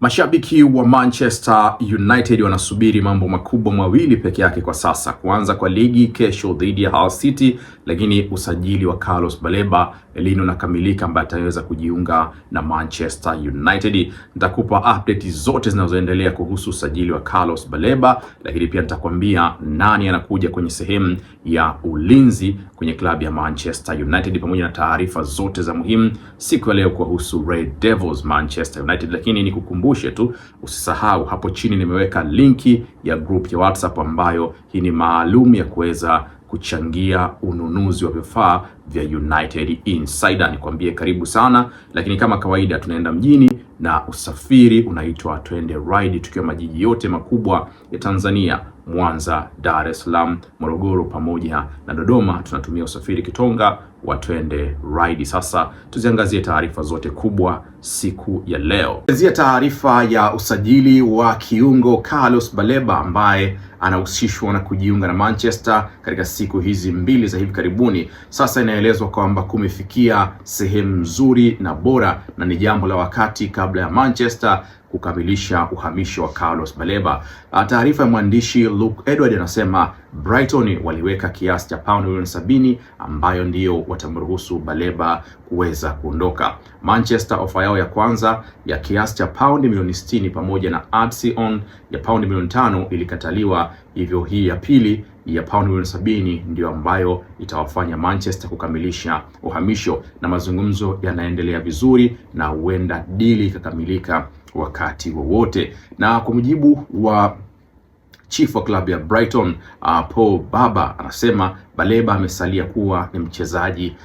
Mashabiki wa Manchester United wanasubiri mambo makubwa mawili peke yake kwa sasa: kuanza kwa ligi kesho dhidi ya Hull City, lakini usajili wa Carlos Baleba lini unakamilika, ambaye ataweza kujiunga na Manchester United. Nitakupa update zote zinazoendelea kuhusu usajili wa Carlos Baleba, lakini pia nitakwambia nani anakuja kwenye sehemu ya ulinzi kwenye klabu ya Manchester United, pamoja na taarifa zote za muhimu siku ya leo kuhusu Red Devils Manchester United. Lakini nikukumbushe tu, usisahau hapo chini nimeweka linki ya group ya WhatsApp ambayo hii ni maalum ya kuweza kuchangia ununuzi wa vifaa vya United Insider. Nikwambie karibu sana, lakini kama kawaida tunaenda mjini na usafiri unaitwa Twende Ride, tukiwa majiji yote makubwa ya Tanzania: Mwanza, Dar es Salaam, Morogoro pamoja na Dodoma. Tunatumia usafiri Kitonga wa Twende Ride. Sasa tuziangazie taarifa zote kubwa siku ya leo. Tuanzie taarifa ya usajili wa kiungo Carlos Baleba ambaye anahusishwa na kujiunga na Manchester katika siku hizi mbili za hivi karibuni. Sasa inaelezwa kwamba kumefikia sehemu nzuri na bora, na ni jambo la wakati kabla ya Manchester kukamilisha uhamisho wa Carlos Baleba. Taarifa ya mwandishi Luke Edward anasema Brighton waliweka kiasi cha pound milioni 70 ambayo ndiyo watamruhusu Baleba kuweza kuondoka. Manchester ofa yao ya kwanza ya kiasi cha pound milioni 60 pamoja na add-on ya pound milioni 5 ilikataliwa, hivyo hii ya pili ya pound milioni 70 ndio ambayo itawafanya Manchester kukamilisha uhamisho, na mazungumzo yanaendelea vizuri na huenda dili ikakamilika wakati wowote. Na kwa mujibu wa chief wa klabu ya Brighton, Paul Baba, anasema Baleba amesalia kuwa ni mchezaji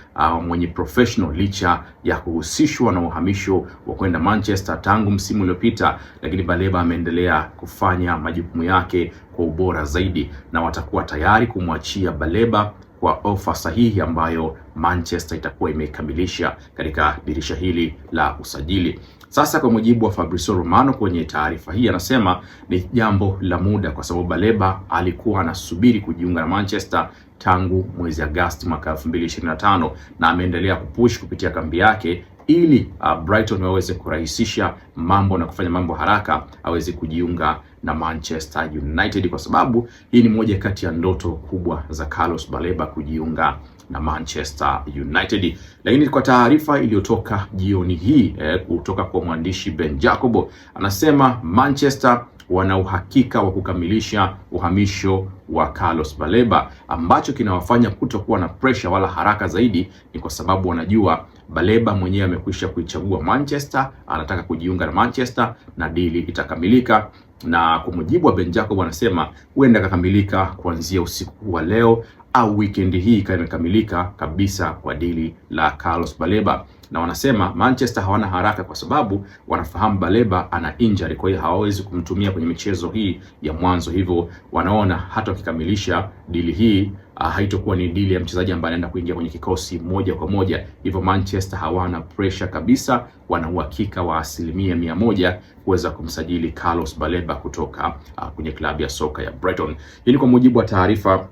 mwenye professional licha ya kuhusishwa na uhamisho wa kwenda Manchester tangu msimu uliopita, lakini Baleba ameendelea kufanya majukumu yake kwa ubora zaidi, na watakuwa tayari kumwachia Baleba kwa ofa sahihi ambayo Manchester itakuwa imekamilisha katika dirisha hili la usajili. Sasa kwa mujibu wa Fabrizio Romano kwenye taarifa hii, anasema ni jambo la muda kwa sababu Baleba alikuwa anasubiri kujiunga na Manchester tangu mwezi Agosti mwaka 2025, na ameendelea kupush kupitia kambi yake ili Brighton waweze kurahisisha mambo na kufanya mambo haraka aweze kujiunga na Manchester United, kwa sababu hii ni moja kati ya ndoto kubwa za Carlos Baleba kujiunga na Manchester United. Lakini kwa taarifa iliyotoka jioni hii kutoka kwa mwandishi Ben Jacobo, anasema Manchester wana uhakika wa kukamilisha uhamisho wa Carlos Baleba. Ambacho kinawafanya kutokuwa na pressure wala haraka zaidi ni kwa sababu wanajua Baleba mwenyewe amekwisha kuichagua Manchester, anataka kujiunga na Manchester na dili itakamilika. Na kwa mujibu wa Ben Jacob, anasema huenda kakamilika kuanzia usiku wa leo au weekend hii kama imekamilika kabisa kwa dili la Carlos Baleba. Na wanasema Manchester hawana haraka kwa sababu wanafahamu Baleba ana injury, kwa hiyo hawawezi kumtumia kwenye michezo hii ya mwanzo, hivyo wanaona hata wakikamilisha dili hii haitakuwa ni dili ya mchezaji ambaye anaenda kuingia kwenye kikosi moja kwa moja. Hivyo Manchester hawana pressure kabisa, wana uhakika wa 100% kuweza kumsajili Carlos Baleba kutoka kwenye klabu ya soka ya Brighton. Hii ni kwa mujibu wa taarifa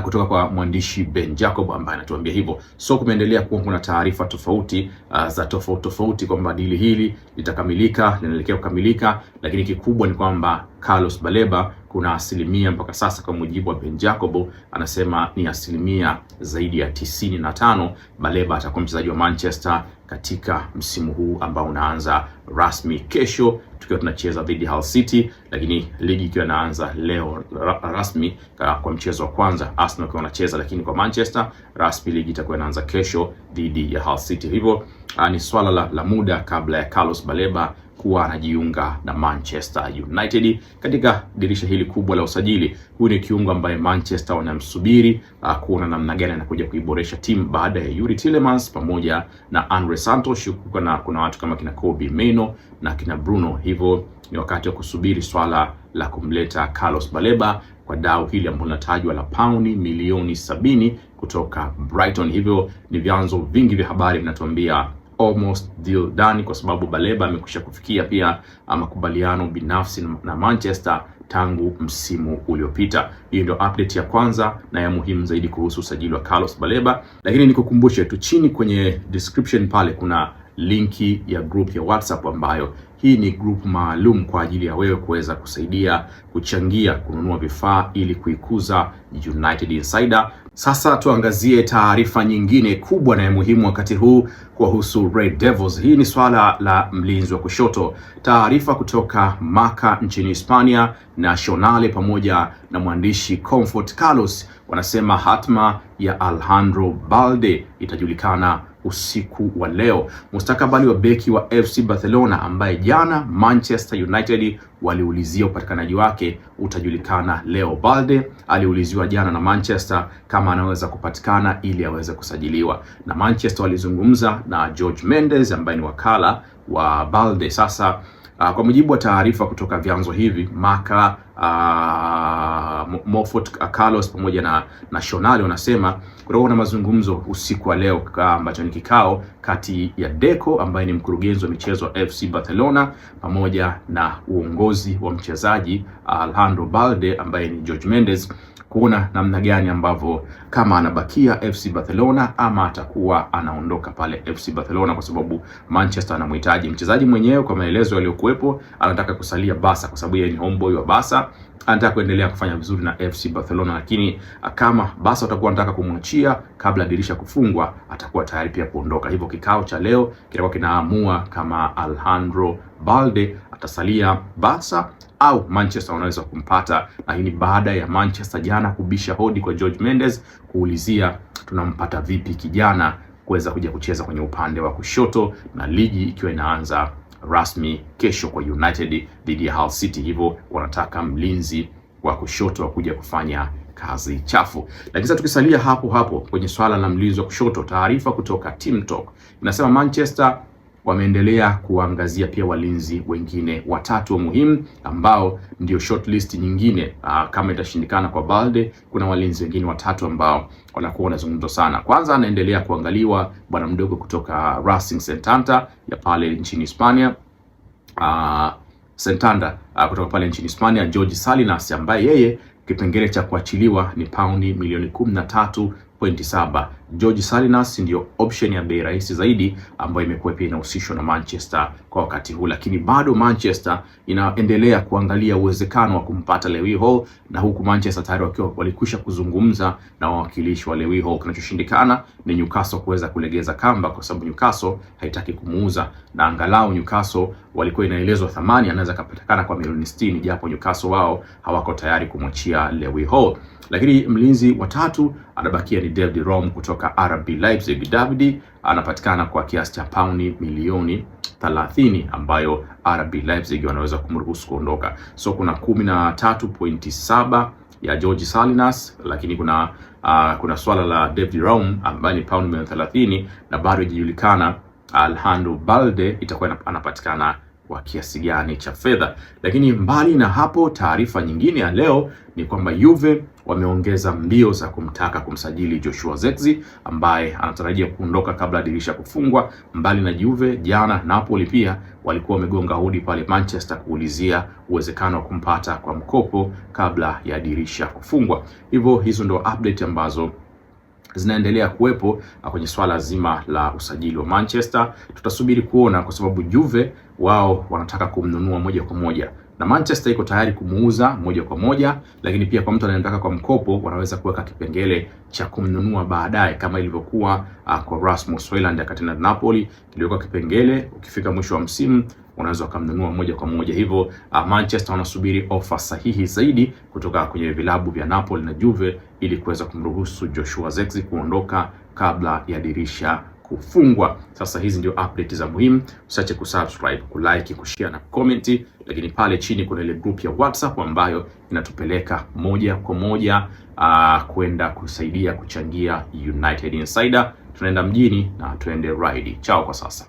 kutoka kwa mwandishi Ben Jacob ambaye anatuambia hivyo. So kumeendelea kuwa kuna taarifa tofauti za tofauti kwamba dili hili litakamilika, linaelekea kukamilika, lakini kikubwa ni kwamba Carlos Baleba kuna asilimia mpaka sasa, kwa mujibu wa Ben Jacob, anasema ni asilimia zaidi ya 95 Baleba atakuwa mchezaji wa Manchester katika msimu huu ambao unaanza rasmi kesho tukiwa tunacheza dhidi ya Hull City, lakini ligi ikiwa inaanza leo rasmi kwa mchezo wa kwanza Arsenal wakiwa wanacheza, lakini kwa Manchester rasmi ligi itakuwa inaanza kesho dhidi ya Hull City. Hivyo ni swala la muda kabla ya Carlos Baleba kuwa anajiunga na Manchester United katika dirisha hili kubwa la usajili. Huyu ni kiungo ambaye Manchester wanamsubiri kuona namna gani anakuja kuiboresha timu baada ya Yuri Tielemans pamoja na Andre Santos. Kuna watu kama kina Kobbie Mainoo na kina Bruno, hivyo ni wakati wa kusubiri swala la kumleta Carlos Baleba kwa dau hili ambalo linatajwa la paundi milioni 70 kutoka Brighton. Hivyo ni vyanzo vingi vya habari vinatuambia almost deal done, kwa sababu Baleba amekwisha kufikia pia makubaliano binafsi na Manchester tangu msimu uliopita. Hii ndio update ya kwanza na ya muhimu zaidi kuhusu usajili wa Carlos Baleba. Lakini nikukumbushe tu, chini kwenye description pale kuna linki ya group ya WhatsApp ambayo hii ni group maalum kwa ajili ya wewe kuweza kusaidia kuchangia kununua vifaa ili kuikuza United Insider. Sasa tuangazie taarifa nyingine kubwa na ya muhimu wakati huu kuhusu Red Devils. Hii ni swala la mlinzi wa kushoto. Taarifa kutoka Marca nchini Hispania, Nacional pamoja na mwandishi Comfort Carlos wanasema hatma ya Alejandro Balde itajulikana usiku wa leo. Mustakabali wa beki wa FC Barcelona ambaye jana Manchester United waliulizia upatikanaji wake utajulikana leo. Balde aliuliziwa jana na Manchester kama anaweza kupatikana ili aweze kusajiliwa, na Manchester walizungumza na Jorge Mendes ambaye ni wakala wa Balde. Sasa kwa mujibu wa taarifa kutoka vyanzo hivi, Marca, Comfort Carlos pamoja na Nacional wanasema kutakuwa na mazungumzo usiku wa leo ambacho ni kikao kati ya Deco ambaye ni mkurugenzi wa michezo wa FC Barcelona pamoja na uongozi wa mchezaji Alejandro Balde ambaye ni Jorge Mendes, kuona namna gani ambavyo kama anabakia FC Barcelona ama atakuwa anaondoka pale FC Barcelona, kwa sababu Manchester anamhitaji. Mchezaji mwenyewe kwa maelezo yaliyokuwepo anataka kusalia Barca kwa sababu yeye ni homeboy wa Barca, anataka kuendelea kufanya vizuri na FC Barcelona, lakini kama Barca atakuwa anataka kumwachia kabla dirisha kufungwa atakuwa tayari pia kuondoka. Hivyo kikao cha leo kitakuwa kinaamua kama Alejandro Balde atasalia Barca au Manchester wanaweza kumpata, na hii ni baada ya Manchester jana kubisha hodi kwa Jorge Mendes kuulizia tunampata vipi kijana kuweza kuja kucheza kwenye upande wa kushoto, na ligi ikiwa inaanza rasmi kesho kwa United dhidi ya Hull City. Hivyo wanataka mlinzi wa kushoto wa kuja kufanya kazi chafu. Lakini sasa tukisalia hapo hapo kwenye swala la mlinzi wa kushoto, taarifa kutoka Team Talk inasema Manchester wameendelea kuangazia pia walinzi wengine watatu wa muhimu ambao ndio shortlist nyingine. Kama itashindikana kwa Balde, kuna walinzi wengine watatu ambao wanakuwa wanazungumzwa sana. Kwanza anaendelea kuangaliwa bwana mdogo kutoka Racing Santander ya pale nchini Hispania, kutoka pale nchini Hispania, Jorge Salinas ambaye yeye kipengele cha kuachiliwa ni paundi milioni 13.7. Jorge Salinas ndio option ya bei rahisi zaidi ambayo imekuwa pia inahusishwa na Manchester kwa wakati huu, lakini bado Manchester inaendelea kuangalia uwezekano wa kumpata Lewis Hall, na huku Manchester tayari walikwisha kuzungumza na wawakilishi wa Lewis Hall. Kinachoshindikana ni Newcastle kuweza kulegeza kamba, kwa sababu Newcastle haitaki kumuuza, na angalau Newcastle walikuwa inaelezwa thamani anaweza kupatikana kwa milioni 60, japo Newcastle wao hawako tayari kumwachia Lewis Hall. Lakini mlinzi wa tatu anabakia ni David Raum kutoka RB Leipzig. David anapatikana kwa kiasi cha paundi milioni 30 ambayo RB Leipzig wanaweza kumruhusu kuondoka. So kuna 13.7 ya Jorge Salinas, lakini kuna swala la David Raum ambaye ni paundi milioni 30, na bado haijulikana Alejandro Balde itakuwa anapatikana kwa kiasi gani cha fedha. Lakini mbali na hapo, taarifa nyingine ya leo ni kwamba Juve wameongeza mbio za kumtaka kumsajili Joshua Zirkzee ambaye anatarajia kuondoka kabla dirisha kufungwa. Mbali na Juve, jana Napoli pia walikuwa wamegonga hodi pale Manchester kuulizia uwezekano wa kumpata kwa mkopo kabla ya dirisha kufungwa. Hivyo hizo ndio update ambazo zinaendelea kuwepo kwenye swala zima la usajili wa Manchester. Tutasubiri kuona, kwa sababu Juve wao wanataka kumnunua moja kwa moja na Manchester iko tayari kumuuza moja kwa moja, lakini pia kwa mtu anayetaka kwa mkopo wanaweza kuweka kipengele cha kumnunua baadaye, kama ilivyokuwa kwa Rasmus Hojlund akati na Napoli. Kiliwekwa kipengele ukifika mwisho wa msimu unaweza kumnunua moja kwa moja. Hivyo Manchester wanasubiri ofa sahihi zaidi kutoka kwenye vilabu vya Napoli na Juve ili kuweza kumruhusu Joshua Zirkzee kuondoka kabla ya dirisha kufungwa. Sasa hizi ndio update za muhimu. Usiache kusubscribe, kulike, kushare na comment, lakini pale chini kuna ile group ya WhatsApp ambayo inatupeleka moja kwa moja kwenda kusaidia kuchangia United Insider. Tunaenda mjini na tuende ride. Chao kwa sasa.